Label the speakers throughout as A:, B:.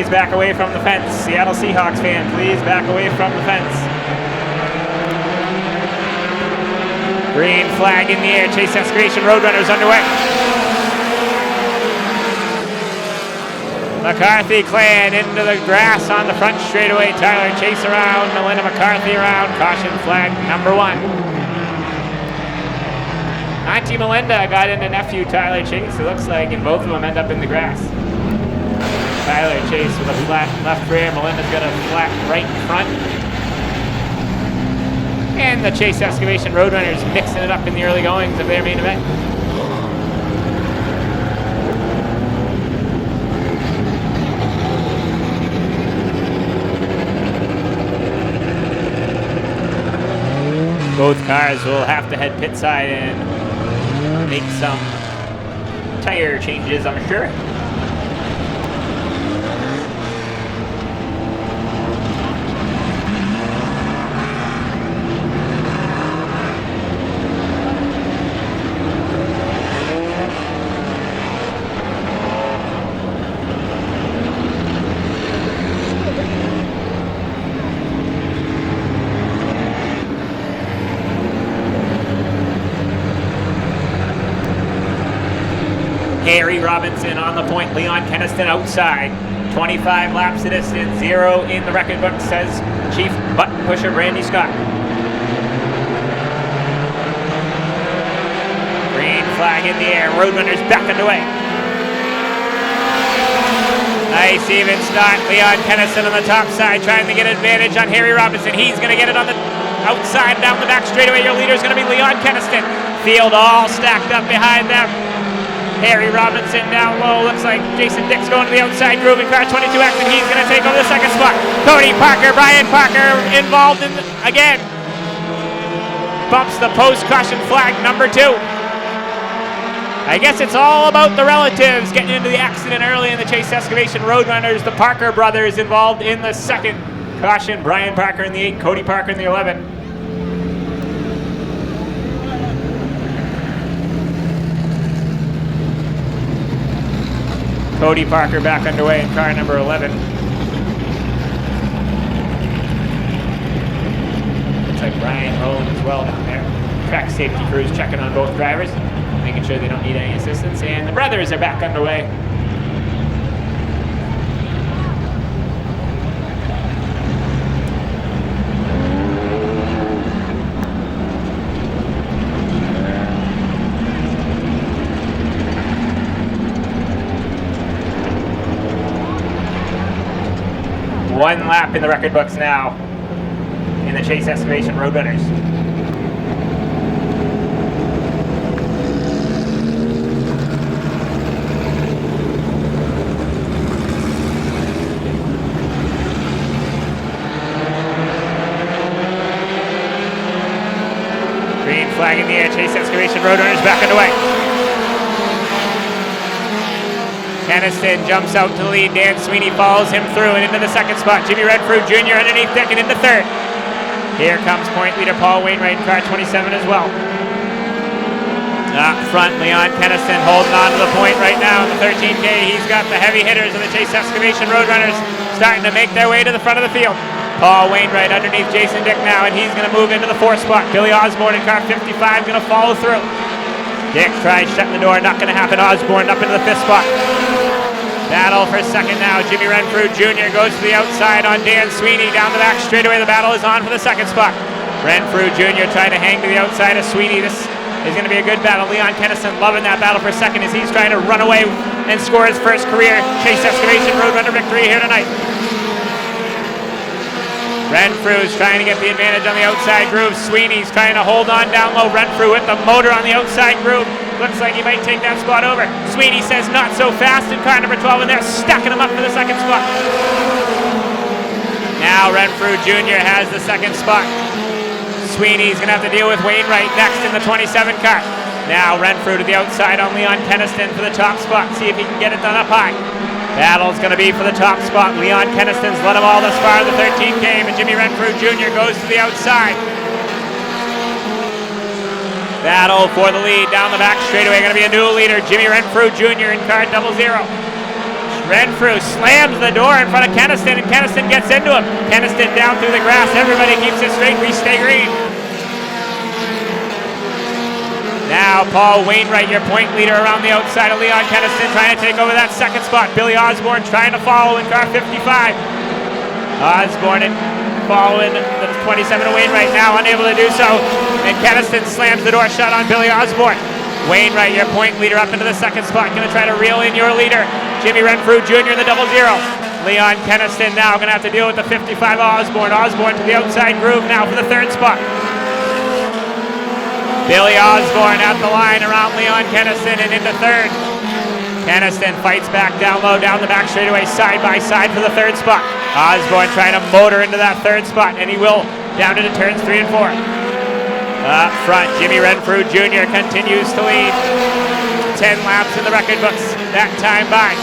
A: please back away from the fence. Seattle Seahawks fan, please back away from the fence. Green flag in the air. Chase Excavation Roadrunners underway. McCarthy clan into the grass on the front straightaway. Tyler Chase around. Melinda McCarthy around. Caution flag number 1. Auntie Melinda got into nephew Tyler Chase, it looks like, and both of them end up in the grass. Tyler Chase with a flat left rear. Melinda's got a flat right in front. And the Chase Excavation Roadrunners mixing it up in the early goings of their main event. Both cars will have to head pit side and make some tire changes, I'm sure. Harry Robinson on the point, Leon Keniston outside. 25 laps to distance, 0 in the record book, says Chief Button Pusher Brandy Scott. Green flag in the air, Roadrunners back underway. Nice even start, Leon Keniston on the top side, trying to get advantage on Harry Robinson. He's going to get it on the outside, down the back straightaway. Your leader is going to be Leon Keniston. Field all stacked up behind them. Harry Robinson down low. Looks like Jason Dick's going to the outside groove in car 22X, and he's going to take over the second spot. Cody Parker, Brian Parker involved in again. Bumps the post caution flag number 2. I guess it's all about the relatives getting into the accident early in the Chase Excavation Roadrunners. The Parker brothers involved in the second caution. Brian Parker in the 8, Cody Parker in the 11. Cody Parker back underway in car number 11. Looks like Brian Rowan as well down there. Track safety crews checking on both drivers, making sure they don't need any assistance. And the brothers are back underway. One lap in the record books now in the Chase Excavation Roadrunners. Green flag in the air, Chase Excavation Roadrunners back underway. Keniston jumps out to the lead. Dan Sweeney follows him through and into the second spot. Jimmy Redford Jr. underneath Dick and into third. Here comes point leader Paul Wainwright in car 27 as well. Up front, Leon Keniston holding on to the point right now in the 13K. He's got the heavy hitters of the Chase Excavation Roadrunners starting to make their way to the front of the field. Paul Wainwright underneath Jason Dick now, and he's going to move into the 4th spot. Billy Osborne in car 55 going to follow through. Dick tries shutting the door, not going to happen. Osborne up into the 5th spot. Battle for second now. Jimmy Renfrew Jr. goes to the outside on Dan Sweeney. Down the back straightaway, the battle is on for the second spot. Renfrew Jr. trying to hang to the outside of Sweeney. This is going to be a good battle. Leon Keniston loving that battle for second as he's trying to run away and score his first career Chase Excavation Roadrunner victory here tonight. Renfrew's trying to get the advantage on the outside groove. Sweeney's trying to hold on down low. Renfrew with the motor on the outside groove. Looks like he might take that spot over. Sweeney says not so fast in car number 12, and they're stacking him up for the second spot. Now Renfrew Jr. has the second spot. Sweeney's going to have to deal with Wainwright next in the 27 car. Now Renfrew to the outside on Leon Keniston for the top spot. See if he can get it done up high. Battle's going to be for the top spot. Leon Keniston's led them all thus far in the 13K, but Jimmy Renfrew Jr. goes to the outside. Battle for the lead down the back straightaway. Going to be a new leader, Jimmy Renfrew Jr. in car 00. Renfrew slams the door in front of Keniston, and Keniston gets into him. Keniston down through the grass. Everybody keeps it straight. We stay green. Now Paul Wainwright, your point leader, around the outside of Leon Keniston, trying to take over that second spot. Billy Osborne trying to follow in car 55. Osborne following the 27 of Wainwright, now unable to do so. And Keniston slams the door shut on Billy Osborne. Wainwright, your point leader, up into the second spot. Going to try to reel in your leader, Jimmy Renfrew Jr. in the 00. Leon Keniston now going to have to deal with the 55 Osborne. Osborne to the outside groove now for the third spot. Billy Osborne at the line around Leon Keniston and into third. Keniston fights back down low, down the back straightaway, side by side for the third spot. Osborne trying to motor into that third spot, and he will down into turns 3 and 4. Up front, Jimmy Renfrew Jr. continues to lead. 10 laps in the record books that time by.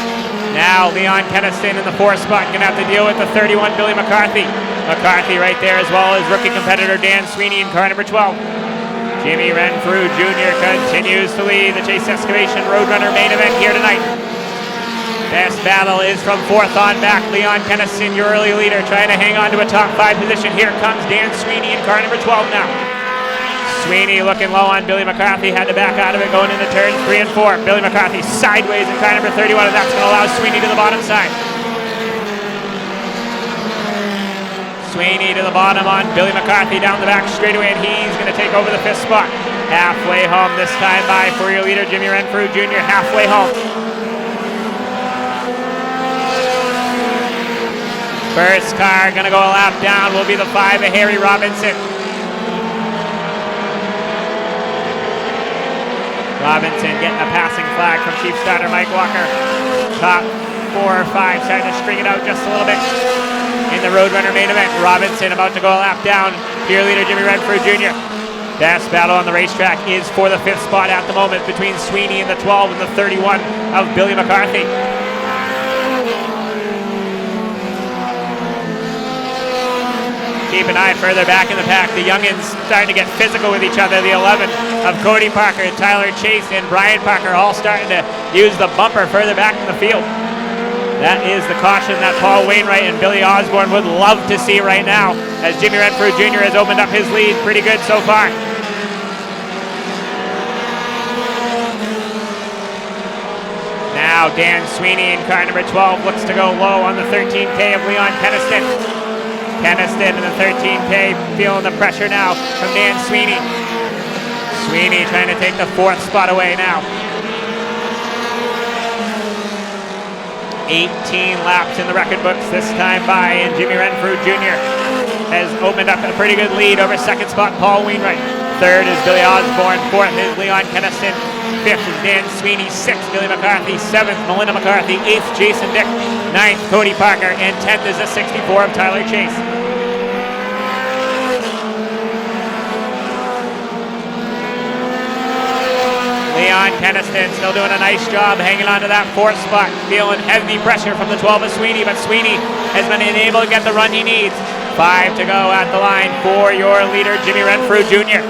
A: Now Leon Keniston in the 4th spot, going to have to deal with the 31 Billy McCarthy. McCarthy right there, as well as rookie competitor Dan Sweeney in car number 12. Jimmy Renfrew Jr. continues to lead the Chase Excavation Roadrunner main event here tonight. Best battle is from 4th on back. Leon Keniston, your early leader, trying to hang on to a top 5 position. Here comes Dan Sweeney in car number 12 now. Sweeney looking low on Billy McCarthy, had to back out of it going into turns 3 and 4. Billy McCarthy sideways in car number 31, and that's going to allow Sweeney to the bottom side. Sweeney to the bottom on Billy McCarthy down the back straightaway, and he's going to take over the 5th spot. Halfway home this time by for your leader, Jimmy Renfrew Jr. Halfway home. First car going to go a lap down will be the 5 of Harry Robinson. Robinson getting a passing flag from chief starter Mike Walker. Top 4 or 5 trying to string it out just a little bit. In the Roadrunner main event, Robinson about to go a lap down. Peer leader Jimmy Renfrew Jr. Best battle on the racetrack is for the 5th spot at the moment between Sweeney and the 12 and the 31 of Billy McCarthy. Keep an eye further back in the pack. The youngins starting to get physical with each other. The 11 of Cody Parker, Tyler Chase, and Brian Parker all starting to use the bumper further back in the field. That is the caution that Paul Wainwright and Billy Osborne would love to see right now, as Jimmy Renfrew Jr. has opened up his lead pretty good so far. Now Dan Sweeney in car number 12 looks to go low on the 13K of Leon Keniston. Keniston in the 13K feeling the pressure now from Dan Sweeney. Sweeney trying to take the 4th spot away now. 18 laps in the record books this time by, and Jimmy Renfrew Jr. has opened up a pretty good lead over 2nd spot Paul Wainwright. 3rd is Billy Osborne. 4th is Leon Keniston. 5th is Dan Sweeney. 6th Billy McCarthy. 7th Melinda McCarthy. 8th Jason Dick. 9th Cody Parker, and 10th is the 64 of Tyler Chase. Leon Keniston still doing a nice job hanging on to that 4th spot, feeling heavy pressure from the 12 of Sweeney, but Sweeney has been unable to get the run he needs. 5 to go at the line for your leader, Jimmy Renfrew Jr.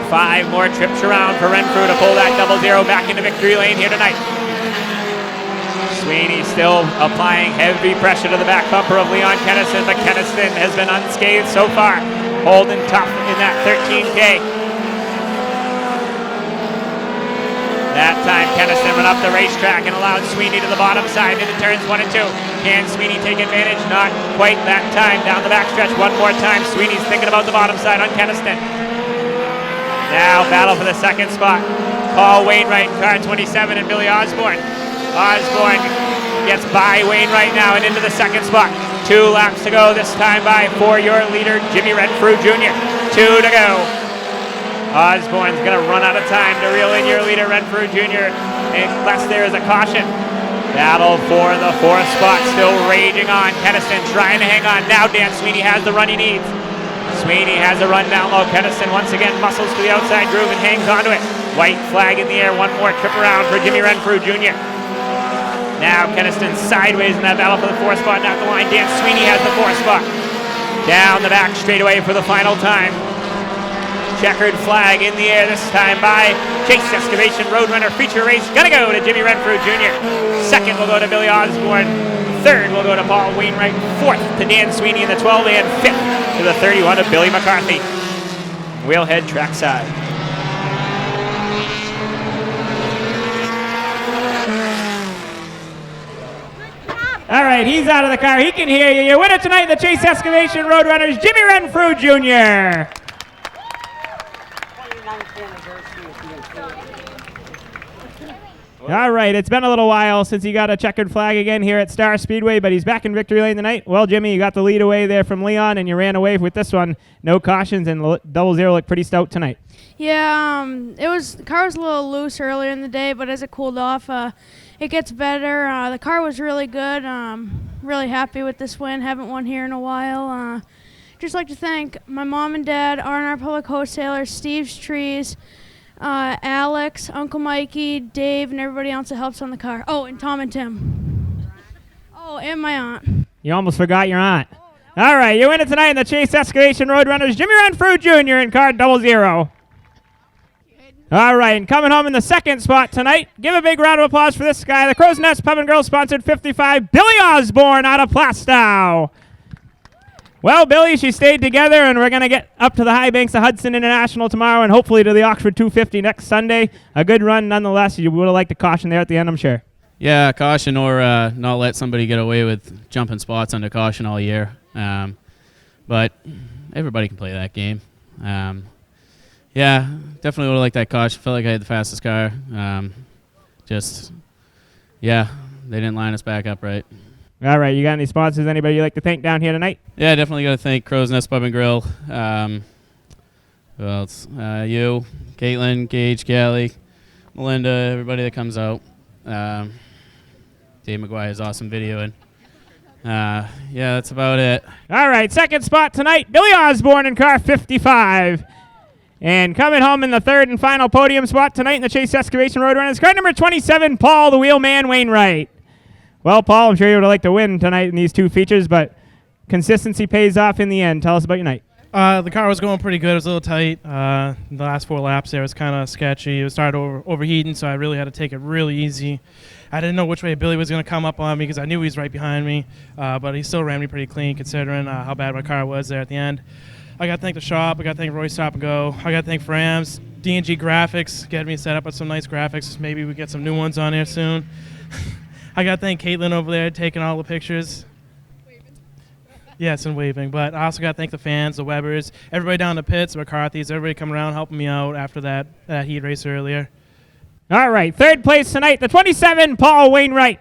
A: 5 more trips around for Renfrew to pull that 00 back into victory lane here tonight. Sweeney still applying heavy pressure to the back bumper of Leon Keniston, but Keniston has been unscathed so far, holding tough in that 13K. That time, Keniston went up the racetrack and allowed Sweeney to the bottom side into turns 1 and 2. Can Sweeney take advantage? Not quite that time. Down the backstretch one more time. Sweeney's thinking about the bottom side on Keniston. Now, battle for the 2nd spot. Paul Wainwright in car 27 and Billy Osborne. Osborne gets by Wainwright now and into the 2nd spot. 2 laps to go this time by for your leader, Jimmy Renfrew Jr. 2 to go. Osborne's going to run out of time to reel in your leader, Renfrew Jr., unless there is a caution. Battle for the 4th spot still raging on. Keniston trying to hang on. Now Dan Sweeney has the run he needs. Sweeney has a run down low. Keniston once again muscles to the outside groove and hangs onto it. White flag in the air. One more trip around for Jimmy Renfrew Jr. Now Keniston sideways in that battle for the 4th spot. Not the line. Dan Sweeney has the 4th spot. Down the back straightaway for the final time. checkered flag in the air this time by Chase Excavation Roadrunner feature race. Gonna go to Jimmy Renfrew Jr. Second will go to Billy Osborne. Third will go to Paul Wainwright. Fourth to Dan Sweeney in the 12, and fifth to the 31 of Billy McCarthy. We'll head trackside. All right, he's out of the car. He can hear you. Your winner tonight, the Chase Excavation Roadrunners, Jimmy Renfrew Jr. All right, it's been a little while since he got a checkered flag again here at Star Speedway, but he's back in victory lane tonight. Well, Jimmy, you got the lead away there from Leon, and you ran away with this one. No cautions, and 00 looked pretty stout tonight.
B: Yeah, the car was a little loose earlier in the day, but as it cooled off, it gets better. The car was really good. Really happy with this win. Haven't won here in a while. Just like to thank my mom and dad, R&R Public Wholesalers, Steve's Trees, Alex, Uncle Mikey, Dave, and everybody else that helps on the car. Oh, and Tom and Tim. Oh, and my aunt.
A: You almost forgot your aunt. All right, you win it tonight in the Chase Excavation Roadrunners, Jimmy Renfrew Jr. in car 00. All right, and coming home in the second spot tonight, give a big round of applause for this guy, the Crow's Nest Pub and Grill sponsored 55, Billy Osborne out of Plastow. Well, Billy, she stayed together, and we're going to get up to the high banks of Hudson International tomorrow and hopefully to the Oxford 250 next Sunday. A good run nonetheless. You would have liked a caution there at the end, I'm sure.
C: Yeah, caution or not let somebody get away with jumping spots under caution all year. But everybody can play that game. Yeah, definitely would have liked that caution. Felt like I had the fastest car. Yeah, they didn't line us back up right.
A: All right, you got any sponsors, anybody you'd like to thank down here tonight?
C: Yeah, definitely got to thank Crow's Nest Pub and Grill. Who else? You, Caitlin, Gage, Callie, Melinda, everybody that comes out. Dave McGuire's awesome videoing. Yeah, that's about it.
A: All right, second spot tonight, Billy Osborne in car 55. And coming home in the third and final podium spot tonight in the Chase Excavation Roadrunners, car number 27, Paul the Wheelman Wainwright. Well, Paul, I'm sure you would have liked to win tonight in these two features, but consistency pays off in the end. Tell us about your night.
D: The car was going pretty good. It was a little tight. The last 4 laps there was kind of sketchy. It started overheating, so I really had to take it really easy. I didn't know which way Billy was going to come up on me because I knew he was right behind me, but he still ran me pretty clean considering how bad my car was there at the end. I got to thank the shop. I got to thank Roy Stop and Go. I got to thank Frams, D&G Graphics, getting me set up with some nice graphics. Maybe we get some new ones on there soon. I got to thank Caitlin over there taking all the pictures. Yes, and waving. But I also got to thank the fans, the Webbers, everybody down in the pits, the McCarthy's, everybody coming around helping me out after that heat race earlier.
A: All right, third place tonight, the 27, Paul Wainwright.